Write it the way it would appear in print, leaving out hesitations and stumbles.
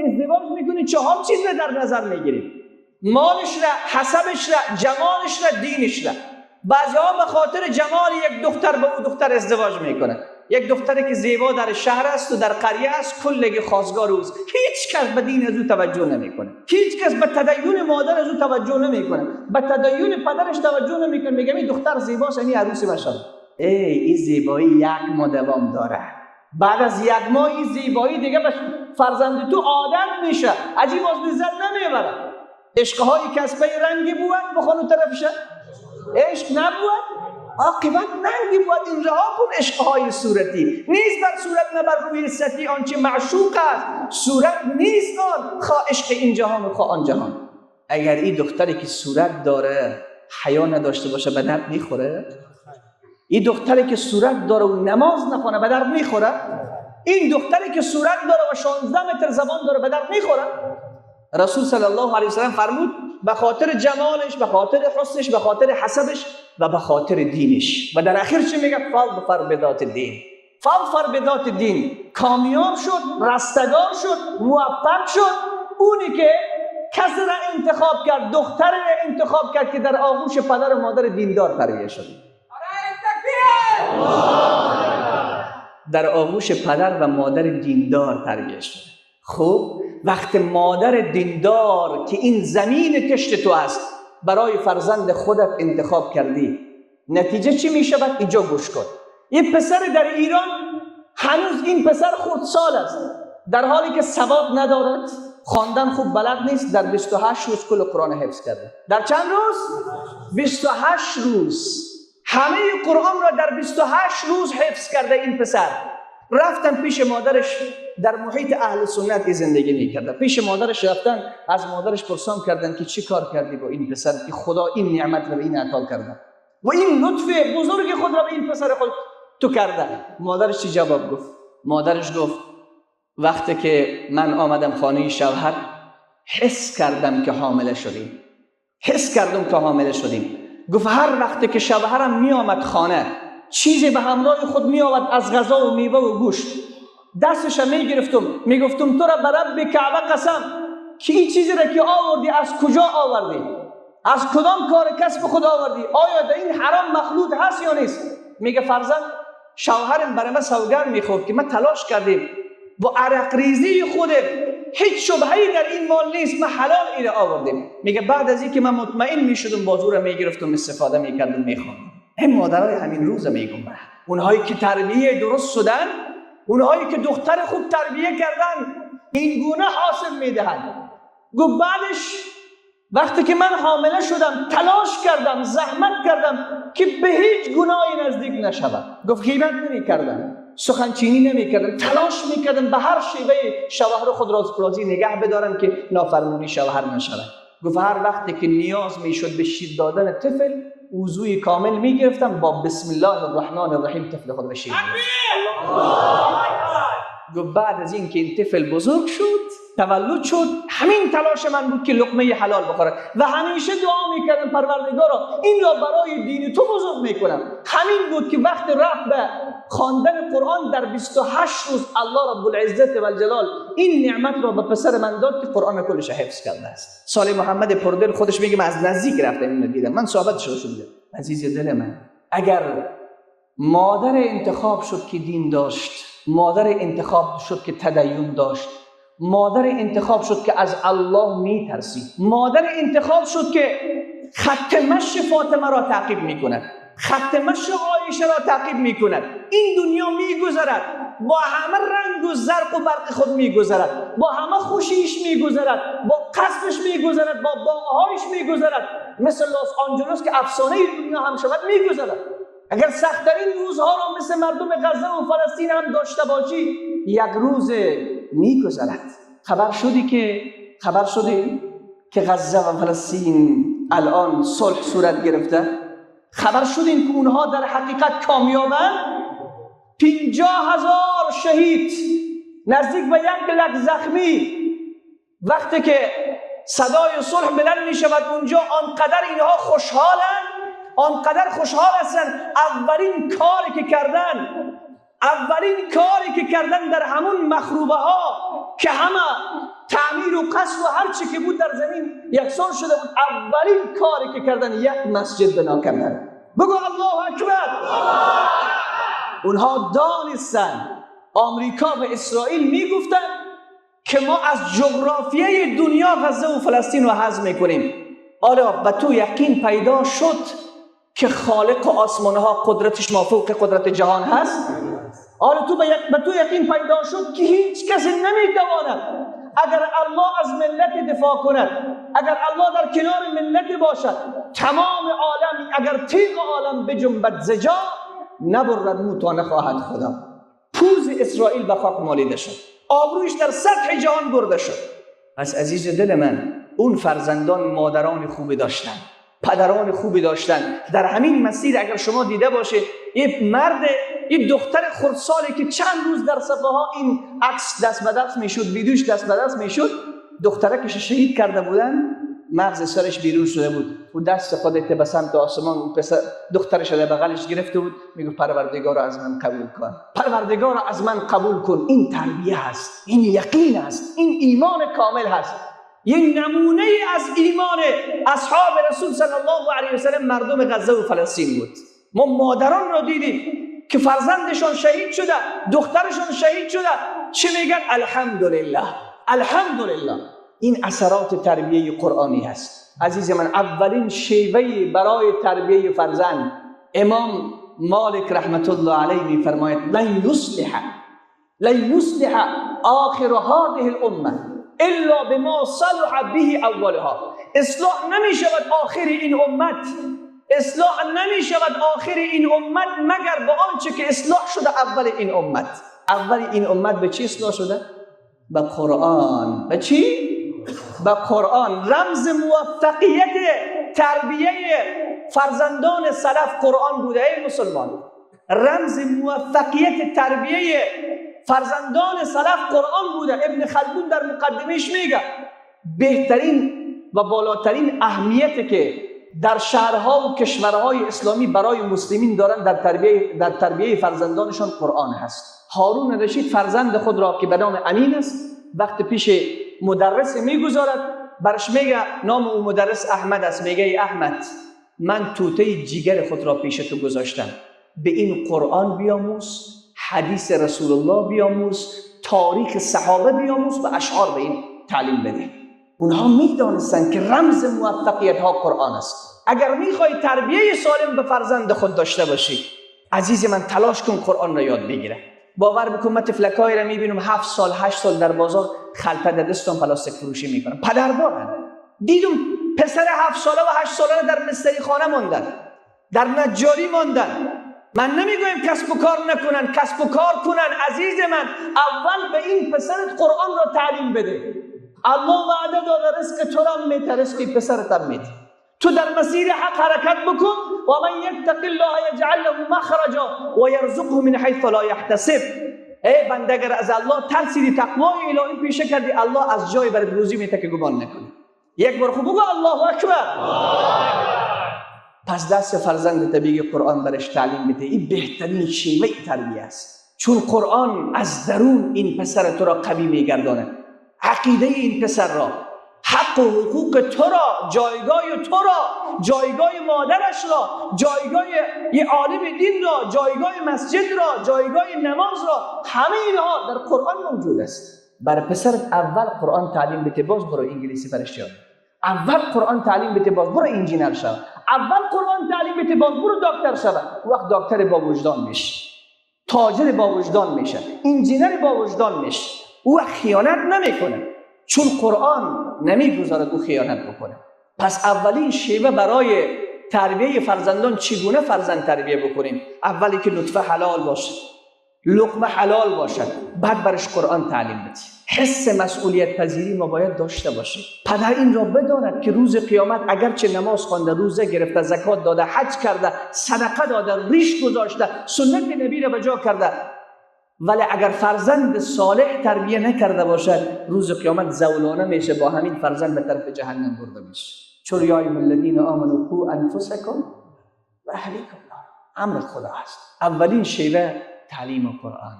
ازدواج میکنی 4 چیز را در نظر میگیری: مالش را، حسبش را، جمالش را، دینش را. بعضی‌ها به خاطر جمال یک دختر به او دختر ازدواج میکنه. یک دختری که زیبا در شهر است و در قریه است، کلگی خواستگار اوست. هیچ کس به دین از او توجه نمیکنه، هیچ کس به تدین مادر از او توجه نمیکنه، به تدین پدرش توجه نمیکنه. میگم این دختر زیباست، این عروسی بشه. این زیبایی 1 ماه دوام داره. بعد از 1 ماه این زیبایی دیگه به فرزند تو عادت میشه، عجیب از لذت نمیبره. عشقهای کسبه رنگی بود بخونو طرفشه، عشق نبود عاقبت ننگی بود. این رها کن عشقهای صورتی، نیست بر صورت نه بر روی سطحی آنچه معشوق است. صورت نیست آن، خواه عشق این جهان و خواه آن جهان. اگر این دختری که صورت داره حیا نداشته باشه به درد میخوره؟ این دختری که صورت داره و نماز نخونه به درد میخوره؟ این دختری که صورت داره و 16 متر زبان داره به درد میخوره؟ رسول صلی الله علیه و سلم فرمود به خاطر جمالش، به خاطر حسنش، به خاطر حسبش و به خاطر دینش. و در آخر چی میگه؟ فاظفر بذات الدین. فاظفر بذات الدین. کامیاب شد، رستگار شد، موفق شد اونی که کسی را انتخاب کرد، دختری را انتخاب کرد که در آغوش پدر و مادر دیندار تربیت شد. در آغوش پدر و مادر دیندار تربیت شد. خب وقت مادر دیندار که این زمین کشت تو است برای فرزند خودت انتخاب کردی، نتیجه چی می شود؟ اینجا گوش کن. این پسر در ایران هنوز این پسر خردسال است، در حالی که سواد ندارد، خواندن خوب بلد نیست. در 28 روز کل قرآن حفظ کرده. در چند روز؟ 28 روز. همه قرآن را در 28 روز حفظ کرده این پسر. رفتن پیش مادرش، در محیط اهل سنت زندگی میکرده. پیش مادرش رفتن، از مادرش پرسان کردن که چی کار کردی با این پسر که خدا این نعمت را به این عطا کرده و این لطف بزرگ خود را به این پسر خود تو کرده. مادرش چی جواب گفت؟ مادرش گفت وقتی که من آمدم خانه شوهر حس کردم که حامله شدیم. حس کردم که حامله شدیم. گفت هر وقتی که شوهرم می آمد خانه چیزی به همراه خود می آمد از غذا و میوه و گوشت، دستش می گرفتم می گفتم تو را به رب کعبه قسم که این چیزی را که آوردی از کجا آوردی؟ از کدام کار کسب خود آوردی؟ آیا در این حرام مخلوط هست یا نیست؟ میگه فرزند شوهرم برای من سوگند میخورد که ما تلاش کردیم و عرق ریزی خودم هیچ شبهه‌ای در این مال نیست، ما حلال اینو آوردیم. میگه بعد از اینکه من مطمئن میشدم بازو را میگرفتم استفاده میکردم میخوام. این مادرای همین روز میگم اونهایی که تربیه درست شدن، اونهایی که دختر خوب تربیه کردن این گونه حاصل میدهند. گفت بعدش وقتی که من حامله شدم تلاش کردم، زحمت کردم که به هیچ گناهی نزدیک نشوم. گفت غیبت نمی‌کردم، سخنچینی نمی‌کردم، تلاش می‌کردم به هر شیوه شوهر خود را راضی نگه بدارم که نافرمانی شوهر نشود. گفت هر وقتی که نیاز میشد به شیر دادن طفل وضوی کامل میگرفتم با بسم الله الرحمن الرحیم طفل خود بشیر. گفت بعد از این که این طفل بزرگ شد، تولد شد، همین تلاش من بود که لقمه حلال بخورد و همیشه دعا میکردم پروردگارا این را برای دین تو بزرگ میکنم. همین بود که وقت رفت به خواندن قرآن در 28 روز الله رب العزت و الجلال این نعمت را به پسر من داد که قرآن کلش حفظ کرده است. صالح محمد پردل خودش میگه من از نزدیک رفتم اینو دیدم، من صحبتش رو شنیدم. عزیز دل من، اگر مادر انتخاب شد که دین داشت، مادر انتخاب شد که تدین داشت، مادر انتخاب شد که از الله میترسید، مادر انتخاب شد که خط مشی فاطمه را تعقیب میکند، خط مشی عایشه را تعقیب میکند. این دنیا میگذرد، با همه رنگ و زرق و برق خود میگذرد، با همه خوشیش میگذرد، با قصفش میگذرد، با باغهایش میگذرد، مثل لس آنجلس که افسانه دنیا هم شود میگذرد. اگر سخت‌ترین روزها را مثل مردم غزه و فلسطین هم داشته باشی، یک روز میگذرد. خبر شدی که غزه و فلسطین الان صلح صورت گرفته؟ خبر شدین که اونها در حقیقت کامیابن؟ 50,000 شهید، نزدیک به 1,00,000 زخمی. وقتی که صدای صلح بلند می شود اونجا، آنقدر اینها خوشحالن، آنقدر خوشحال هستن. اولین کاری که کردن در همون مخروبه ها که همه و قصر و هر چی که بود در زمین یکسان شده بود. اولین کاری که کردن یک مسجد بنا کردن. بگو الله اکبر. اونها دانستن، آمریکا و اسرائیل میگفتن که ما از جغرافیای دنیا غزه و فلسطین رو حذف میکنیم. حالا به تو یقین پیدا شد که خالق آسمانها قدرتش مافوق قدرت جهان هست؟ حالا به تو یقین پیدا شد که هیچ کسی نمیتواند اگر الله از ملت دفاع کند، اگر الله در کنار ملت باشد، تمام عالم اگر تیغ عالم بجنبد زجا نبرد مو تا نخواهد خدا. پوز اسرائیل به خاک مالیده شد، آبرویش در سطح جهان برده شد. پس عزیز دل من، اون فرزندان مادران خوبی داشتن، پدران خوبی داشتن. در همین مسیر اگر شما دیده باشه یه دختر خردسالی که چند روز در صفحه ها این عکس دست به دست میشد، ویدیوش دست به دست میشد، دختره که شهید کرده بودن، مغز سرش بیرون شده بود و دست خودت به سمت آسمان و دخترش در بغلش گرفته بود، میگه پروردگار از من قبول کن، پروردگار از من قبول کن. این تربیه هست، این یقین هست، این ایمان کامل هست. یه نمونه از ایمان اصحاب رسول صلی الله علیه و سلم مردم غزه و فلسطین بود. ما مادران رو دیدیم که فرزندشون شهید شده، دخترشون شهید شده، چه میگن؟ الحمدلله، الحمدلله. این اثرات تربیه قرآنی هست. عزیز من، اولین شیوه برای تربیه فرزند، امام مالک رحمت الله علیه میفرماید لن یصلح آخر هذه الامه الا بما صلح به اولها. اصلاح نمی شود آخر این امت، اصلاح نمی شود آخر این امت مگر با آنچه که اصلاح شده اول این امت. اول این امت به چی اصلاح شده؟ به قرآن. به چی؟ به قرآن. رمز موفقیت تربیه فرزندان سلف قرآن بوده. ای مسلمان، رمز موفقیت تربیه فرزندان سلف قرآن بوده. ابن خلدون در مقدمهش میگه بهترین و بالاترین اهمیتی که در شهرها و کشورهای اسلامی برای مسلمین دارن در تربیه فرزندانشان قرآن هست. هارون رشید فرزند خود را که به نام امین است، وقت پیش مدرس میگذارد، برش میگه، نام او مدرس احمد است، میگه ای احمد، من توته جیگر خود را پیش تو گذاشتم، به این قرآن بیاموز، حدیث رسول الله بیاموز، تاریخ صحابه بیاموز و اشعار به این تعلیم بده. اونها میدانستن که رمز موفقیت ها قرآن است. اگر میخوای تربیه سالم به فرزند خود داشته باشی، عزیز من، تلاش کن قرآن را یاد بگیره. باور بکن، من تفلکایی را میبینم 7 سال 8 سال در بازار خلطه در دستم پلاستیک فروشی میکنن، پدر دارن. دیدم پسر 7 ساله و 8 ساله در مستری خانه ماندن، در نجاری ماندن. من نمیگویم کسب و کار نکنن، کسب و کار کنن. عزیز من، اول به این پسرت قرآن را تعلیم بده. الله وعده داده رزق تو را میده، رزق پسرت هم میده. تو در مسیر حق حرکت بکن. و من یتق الله یجعل له مخرجا و یرزقه من حیث لا یحتسب. ای بنده، اگر از الله ترسیدی، تقوای الهی پیشه کردی، الله از جای برات روزی میده که گمان نکنی. یک بار خوب بگو الله اکبر. پس دست فرزند طبیعی قرآن برش تعلیم بده. این بهترین شیوه تربیه است، چون قرآن از درون این پسر تو را قوی میگرداند. عقیده این پسر را، حق و حقوق تو را، جایگاه تو را، جایگاه مادرش را، جایگاه یه عالم دین را، جایگاه مسجد را، جایگاه نماز را، همه اینها در قرآن موجود است. بر پسرت اول قرآن تعلیم بده، باز برو انگلیسی برش یاد. اول قرآن تعلیم بده، باز برو انجینر شو. اول قرآن تعلیم بده، باز برو دکتر شو. وقت دکتر با وجدان میشه، تاجر با وجدان میشه، انجینر با وجدان میشه. او خیانت نمیکنه، چون قرآن نمیگذارد او خیانت بکنه. پس اولین شیوه برای تربیه فرزندان چگونه فرزند تربیه بکنیم؟ اولی که نطفه حلال باشه، لقمه حلال باشد، بعد برش قرآن تعلیم بدیم. حس مسئولیت پذیری ما باید داشته باشیم. پدر این را بداند که روز قیامت اگرچه نماز خوانده، روزه گرفته، زکات داده، حج کرده، صدقه داده، ریش گذاشته، سنت نبی را بجا کرده، ولی اگر فرزند صالح تربیه نکرده باشد، روز قیامت زولانه میشه، با همین فرزند به طرف جهنم برده میشه. چون یا ایها الذین آمنوا قوا انفسکم و اهلیکم نارا. امر خدا است. اولین شیوه تعلیم قرآن.